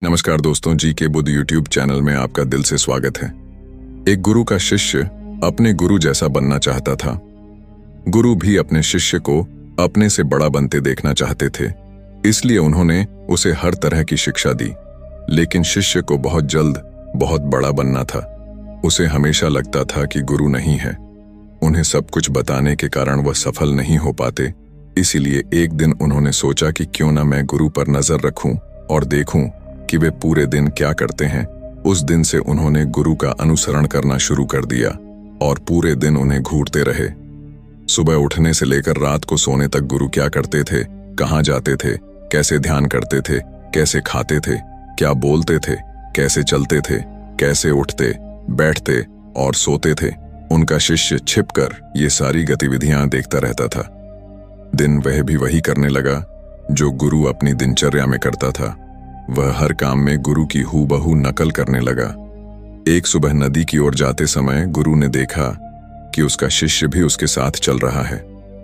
नमस्कार दोस्तों, जी के बुद्ध यूट्यूब चैनल में आपका दिल से स्वागत है। एक गुरु का शिष्य अपने गुरु जैसा बनना चाहता था। गुरु भी अपने शिष्य को अपने से बड़ा बनते देखना चाहते थे, इसलिए उन्होंने उसे हर तरह की शिक्षा दी। लेकिन शिष्य को बहुत जल्द बहुत बड़ा बनना था। उसे हमेशा लगता था कि गुरु नहीं है। उन्हें सब कुछ बताने के कारण वह सफल नहीं हो पाते। इसीलिए एक दिन उन्होंने सोचा कि क्यों ना मैं गुरु पर नजर रखूं और देखूं कि वे पूरे दिन क्या करते हैं। उस दिन से उन्होंने गुरु का अनुसरण करना शुरू कर दिया और पूरे दिन उन्हें घूरते रहे। सुबह उठने से लेकर रात को सोने तक गुरु क्या करते थे, कहाँ जाते थे, कैसे ध्यान करते थे, कैसे खाते थे, क्या बोलते थे, कैसे चलते थे, कैसे उठते, बैठते और सोते थे। उनका शिष्य छिपकर ये सारी गतिविधियां देखता रहता था। दिन वह भी वही करने लगा जो गुरु अपनी दिनचर्या में करता था। वह हर काम में गुरु की हूबहू नकल करने लगा। एक सुबह नदी की ओर जाते समय गुरु ने देखा कि उसका शिष्य भी उसके साथ चल रहा है।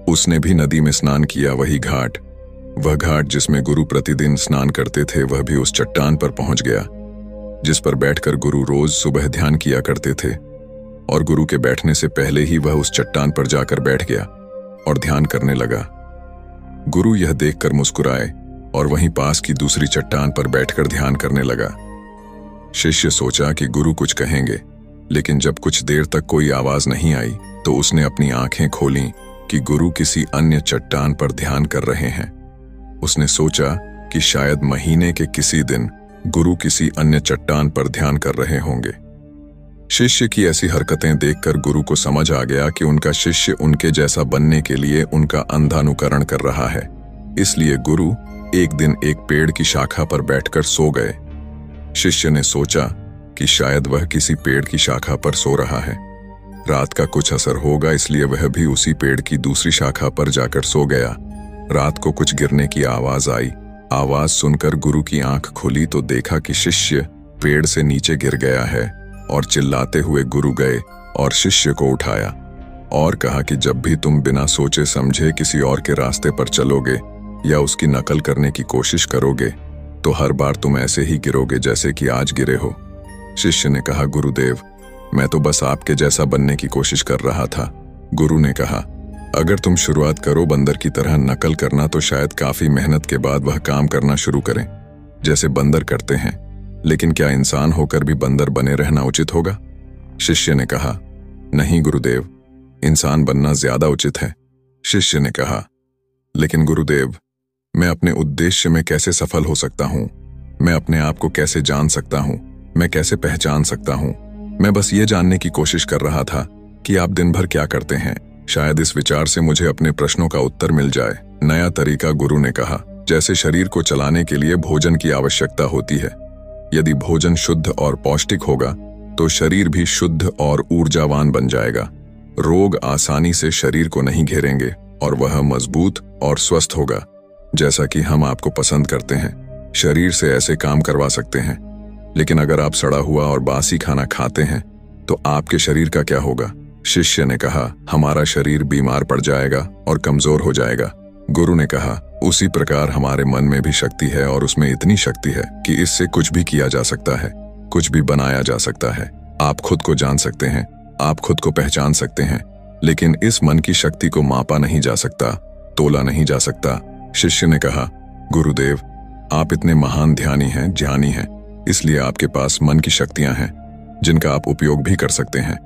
उसने भी नदी में स्नान किया। वह घाट जिसमें गुरु प्रतिदिन स्नान करते थे, वह भी उस चट्टान पर पहुंच गया जिस पर बैठकर गुरु रोज सुबह ध्यान किया करते थे। और गुरु के बैठने से पहले ही वह उस चट्टान पर जाकर बैठ गया और ध्यान करने लगा। गुरु यह देखकर मुस्कुराए और वहीं पास की दूसरी चट्टान पर बैठकर ध्यान करने लगा। शिष्य सोचा कि गुरु कुछ कहेंगे, लेकिन जब कुछ देर तक कोई आवाज नहीं आई तो उसने अपनी आंखें खोलीं कि गुरु किसी अन्य चट्टान पर ध्यान कर रहे हैं। उसने सोचा कि शायद महीने के किसी दिन गुरु किसी अन्य चट्टान पर ध्यान कर रहे होंगे। शिष्य की ऐसी हरकतें देखकर गुरु को समझ आ गया कि उनका शिष्य उनके जैसा बनने के लिए उनका अंधानुकरण कर रहा है। इसलिए गुरु एक दिन एक पेड़ की शाखा पर बैठकर सो गए। शिष्य ने सोचा कि शायद वह किसी पेड़ की शाखा पर सो रहा है। रात का कुछ असर होगा, इसलिए वह भी उसी पेड़ की दूसरी शाखा पर जाकर सो गया। रात को कुछ गिरने की आवाज आई। आवाज सुनकर गुरु की आंख खुली तो देखा कि शिष्य पेड़ से नीचे गिर गया है और चिल्लाते हुए गुरु गए और शिष्य को उठाया और कहा कि जब भी तुम बिना सोचे समझे किसी और के रास्ते पर चलोगे या उसकी नकल करने की कोशिश करोगे तो हर बार तुम ऐसे ही गिरोगे जैसे कि आज गिरे हो। शिष्य ने कहा, गुरुदेव, मैं तो बस आपके जैसा बनने की कोशिश कर रहा था। गुरु ने कहा, अगर तुम शुरुआत करो बंदर की तरह नकल करना तो शायद काफी मेहनत के बाद वह काम करना शुरू करें जैसे बंदर करते हैं। लेकिन क्या इंसान होकर भी बंदर बने रहना उचित होगा? शिष्य ने कहा, नहीं गुरुदेव, इंसान बनना ज्यादा उचित है। शिष्य ने कहा, लेकिन गुरुदेव, मैं अपने उद्देश्य में कैसे सफल हो सकता हूँ? मैं अपने आप को कैसे जान सकता हूँ? मैं कैसे पहचान सकता हूँ? मैं बस ये जानने की कोशिश कर रहा था कि आप दिन भर क्या करते हैं। शायद इस विचार से मुझे अपने प्रश्नों का उत्तर मिल जाए। नया तरीका, गुरु ने कहा, जैसे शरीर को चलाने के लिए भोजन की आवश्यकता होती है। यदि भोजन शुद्ध और पौष्टिक होगा तो शरीर भी शुद्ध और ऊर्जावान बन जाएगा। रोग आसानी से शरीर को नहीं घेरेंगे और वह मजबूत और स्वस्थ होगा। जैसा कि हम आपको पसंद करते हैं, शरीर से ऐसे काम करवा सकते हैं। लेकिन अगर आप सड़ा हुआ और बासी खाना खाते हैं तो आपके शरीर का क्या होगा? शिष्य ने कहा, हमारा शरीर बीमार पड़ जाएगा और कमजोर हो जाएगा। गुरु ने कहा, उसी प्रकार हमारे मन में भी शक्ति है और उसमें इतनी शक्ति है कि इससे कुछ भी किया जा सकता है, कुछ भी बनाया जा सकता है। आप खुद को जान सकते हैं, आप खुद को पहचान सकते हैं, लेकिन इस मन की शक्ति को मापा नहीं जा सकता, तोला नहीं जा सकता। शिष्य ने कहा, गुरुदेव, आप इतने महान ध्यानी हैं, ज्ञानी हैं, इसलिए आपके पास मन की शक्तियां हैं जिनका आप उपयोग भी कर सकते हैं।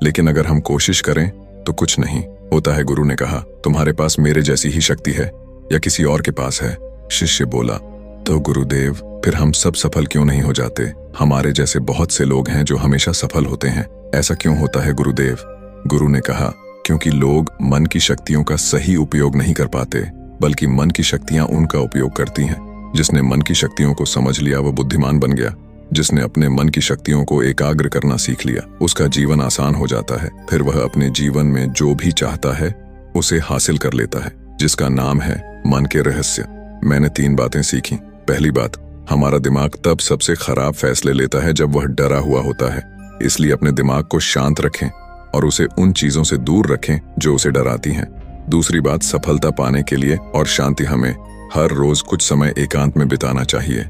लेकिन अगर हम कोशिश करें तो कुछ नहीं होता है। गुरु ने कहा, तुम्हारे पास मेरे जैसी ही शक्ति है या किसी और के पास है? शिष्य बोला, तो गुरुदेव, फिर हम सब सफल क्यों नहीं हो जाते? हमारे जैसे बहुत से लोग हैं जो हमेशा सफल होते हैं। ऐसा क्यों होता है गुरुदेव? गुरु ने कहा, क्योंकि लोग मन की शक्तियों का सही उपयोग नहीं कर पाते, बल्कि मन की शक्तियां उनका उपयोग करती हैं। जिसने मन की शक्तियों को समझ लिया वह बुद्धिमान बन गया। जिसने अपने मन की शक्तियों को एकाग्र करना सीख लिया उसका जीवन आसान हो जाता है। फिर वह अपने जीवन में जो भी चाहता है उसे हासिल कर लेता है, जिसका नाम है मन के रहस्य। मैंने 3 बातें सीखी। पहली बात, हमारा दिमाग तब सबसे खराब फैसले लेता है जब वह डरा हुआ होता है। इसलिए अपने दिमाग को शांत रखें और उसे उन चीजों से दूर रखें जो उसे डराती हैं। दूसरी बात, सफलता पाने के लिए और शांति हमें हर रोज कुछ समय एकांत में बिताना चाहिए।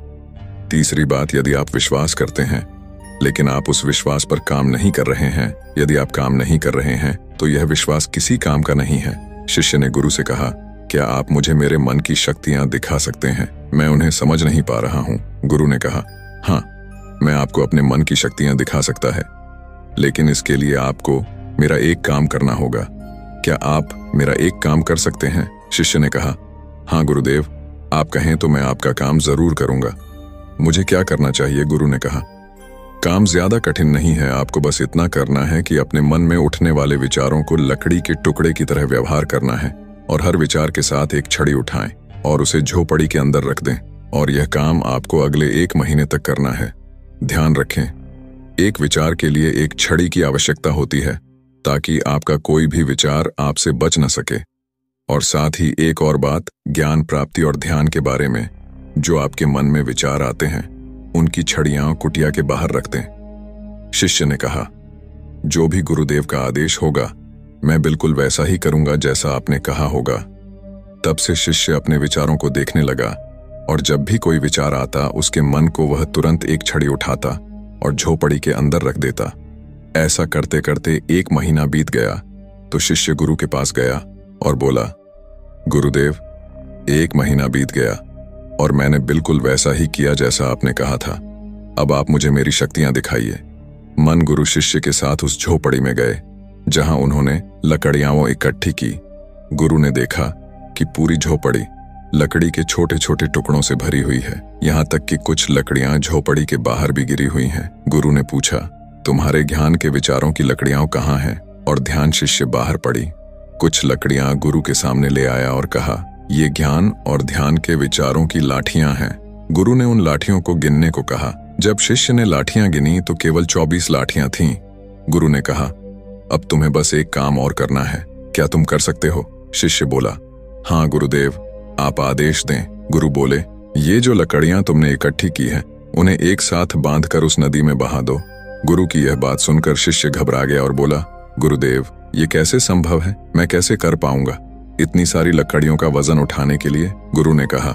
तीसरी बात, यदि आप विश्वास करते हैं लेकिन आप उस विश्वास पर काम नहीं कर रहे हैं, यदि आप काम नहीं कर रहे हैं तो यह विश्वास किसी काम का नहीं है। शिष्य ने गुरु से कहा, क्या आप मुझे मेरे मन की शक्तियां दिखा सकते हैं? मैं उन्हें समझ नहीं पा रहा हूं। गुरु ने कहा, हाँ, मैं आपको अपने मन की शक्तियां दिखा सकता है, लेकिन इसके लिए आपको मेरा एक काम करना होगा। क्या आप मेरा एक काम कर सकते हैं? शिष्य ने कहा, हाँ गुरुदेव, आप कहें तो मैं आपका काम जरूर करूंगा। मुझे क्या करना चाहिए? गुरु ने कहा, काम ज्यादा कठिन नहीं है, आपको बस इतना करना है कि अपने मन में उठने वाले विचारों को लकड़ी के टुकड़े की तरह व्यवहार करना है और हर विचार के साथ एक छड़ी उठाएं और उसे झोपड़ी के अंदर रख दें। और यह काम आपको अगले 1 महीने तक करना है। ध्यान रखें, एक विचार के लिए एक छड़ी की आवश्यकता होती है ताकि आपका कोई भी विचार आपसे बच न सके। और साथ ही एक और बात, ज्ञान प्राप्ति और ध्यान के बारे में, जो आपके मन में विचार आते हैं उनकी छड़ियां कुटिया के बाहर रख दें। शिष्य ने कहा, जो भी गुरुदेव का आदेश होगा मैं बिल्कुल वैसा ही करूंगा जैसा आपने कहा होगा। तब से शिष्य अपने विचारों को देखने लगा और जब भी कोई विचार आता उसके मन को वह तुरंत एक छड़ी उठाता और झोपड़ी के अंदर रख देता। ऐसा करते करते 1 महीना बीत गया तो शिष्य गुरु के पास गया और बोला, गुरुदेव, 1 महीना बीत गया और मैंने बिल्कुल वैसा ही किया जैसा आपने कहा था। अब आप मुझे मेरी शक्तियां दिखाइए। मन गुरु शिष्य के साथ उस झोपड़ी में गए जहां उन्होंने लकड़ियां इकट्ठी की। गुरु ने देखा कि पूरी झोपड़ी लकड़ी के छोटे छोटे टुकड़ों से भरी हुई है, यहाँ तक कि कुछ लकड़ियां झोपड़ी के बाहर भी गिरी हुई हैं। गुरु ने पूछा, तुम्हारे ज्ञान के विचारों की लकड़ियां कहाँ हैं? और ध्यान शिष्य बाहर पड़ी। कुछ लकड़ियां गुरु के सामने ले आया और कहा, ये ज्ञान और ध्यान के विचारों की लाठियां हैं। गुरु ने उन लाठियों को गिनने को कहा। जब शिष्य ने लाठियां गिनी तो केवल 24 लाठियां थीं। गुरु ने कहा, अब तुम्हें बस एक काम और करना है, क्या तुम कर सकते हो? शिष्य बोला, हाँ गुरुदेव, आप आदेश दें। गुरु बोले, ये जो लकड़ियां तुमने इकट्ठी की हैं उन्हें एक साथ बांधकर उस नदी में बहा दो। गुरु की यह बात सुनकर शिष्य घबरा गया और बोला, गुरुदेव, ये कैसे संभव है? मैं कैसे कर पाऊंगा इतनी सारी लकड़ियों का वजन उठाने के लिए? गुरु ने कहा,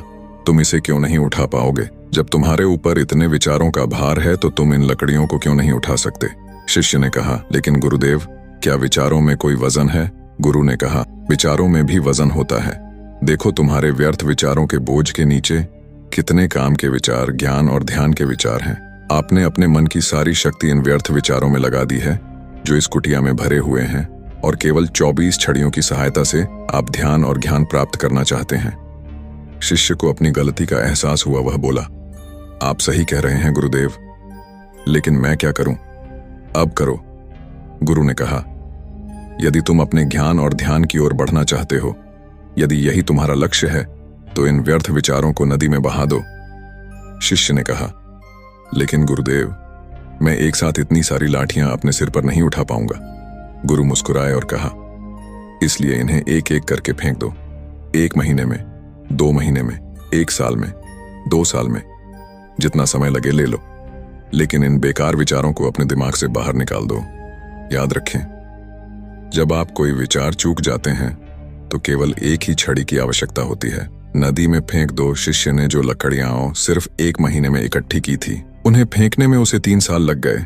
तुम इसे क्यों नहीं उठा पाओगे? जब तुम्हारे ऊपर इतने विचारों का भार है तो तुम इन लकड़ियों को क्यों नहीं उठा सकते? शिष्य ने कहा, लेकिन गुरुदेव, क्या विचारों में कोई वजन है? गुरु ने कहा, विचारों में भी वजन होता है। देखो, तुम्हारे व्यर्थ विचारों के बोझ के नीचे कितने काम के विचार, ज्ञान और ध्यान के विचार हैं। आपने अपने मन की सारी शक्ति इन व्यर्थ विचारों में लगा दी है जो इस कुटिया में भरे हुए हैं और केवल 24 छड़ियों की सहायता से आप ध्यान और ज्ञान प्राप्त करना चाहते हैं। शिष्य को अपनी गलती का एहसास हुआ। वह बोला, आप सही कह रहे हैं गुरुदेव, लेकिन मैं क्या करूं? अब करो। गुरु ने कहा, यदि तुम अपने ज्ञान और ध्यान की ओर बढ़ना चाहते हो, यदि यही तुम्हारा लक्ष्य है, तो इन व्यर्थ विचारों को नदी में बहा दो। शिष्य ने कहा, लेकिन गुरुदेव, मैं एक साथ इतनी सारी लाठियां अपने सिर पर नहीं उठा पाऊंगा। गुरु मुस्कुराए और कहा, इसलिए इन्हें एक एक करके फेंक दो। 1 महीने में, 2 महीने में, 1 साल में, 2 साल में, जितना समय लगे ले लो, लेकिन इन बेकार विचारों को अपने दिमाग से बाहर निकाल दो। याद रखें, जब आप कोई विचार चूक जाते हैं तो केवल एक ही छड़ी की आवश्यकता होती है। नदी में फेंक दो। शिष्य ने जो लकड़ियां सिर्फ 1 महीने में इकट्ठी की थी, उन्हें फेंकने में उसे 3 साल लग गए।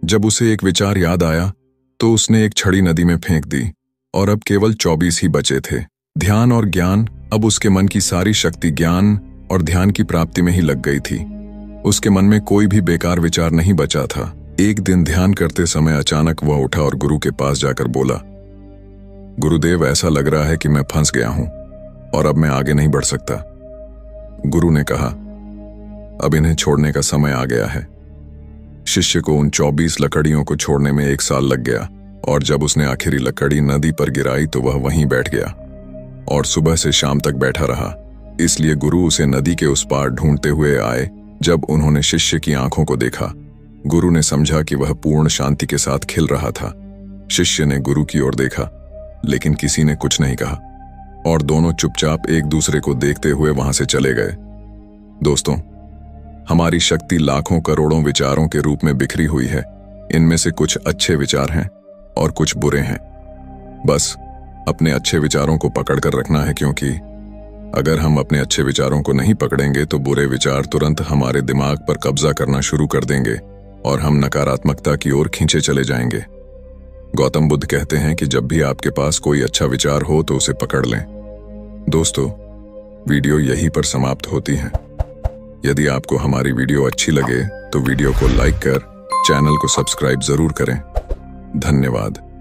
जब उसे एक विचार याद आया तो उसने एक छड़ी नदी में फेंक दी और अब केवल 24 ही बचे थे। ध्यान और ज्ञान, अब उसके मन की सारी शक्ति ज्ञान और ध्यान की प्राप्ति में ही लग गई थी। उसके मन में कोई भी बेकार विचार नहीं बचा था। एक दिन ध्यान करते समय अचानक वह उठा और गुरु के पास जाकर बोला, गुरुदेव, ऐसा लग रहा है कि मैं फंस गया हूं और अब मैं आगे नहीं बढ़ सकता। गुरु ने कहा, अब इन्हें छोड़ने का समय आ गया है। शिष्य को उन 24 लकड़ियों को छोड़ने में 1 साल लग गया और जब उसने आखिरी लकड़ी नदी पर गिराई तो वह वहीं बैठ गया और सुबह से शाम तक बैठा रहा। इसलिए गुरु उसे नदी के उस पार ढूंढते हुए आए। जब उन्होंने शिष्य की आंखों को देखा, गुरु ने समझा कि वह पूर्ण शांति के साथ खिल रहा था। शिष्य ने गुरु की ओर देखा, लेकिन किसी ने कुछ नहीं कहा और दोनों चुपचाप एक दूसरे को देखते हुए वहां से चले गए। दोस्तों, हमारी शक्ति लाखों करोड़ों विचारों के रूप में बिखरी हुई है। इनमें से कुछ अच्छे विचार हैं और कुछ बुरे हैं। बस अपने अच्छे विचारों को पकड़कर रखना है, क्योंकि अगर हम अपने अच्छे विचारों को नहीं पकड़ेंगे तो बुरे विचार तुरंत हमारे दिमाग पर कब्जा करना शुरू कर देंगे और हम नकारात्मकता की ओर खींचे चले जाएंगे। गौतम बुद्ध कहते हैं कि जब भी आपके पास कोई अच्छा विचार हो तो उसे पकड़ लें। दोस्तों, वीडियो यहीं पर समाप्त होती है। यदि आपको हमारी वीडियो अच्छी लगे तो वीडियो को लाइक कर चैनल को सब्सक्राइब जरूर करें। धन्यवाद।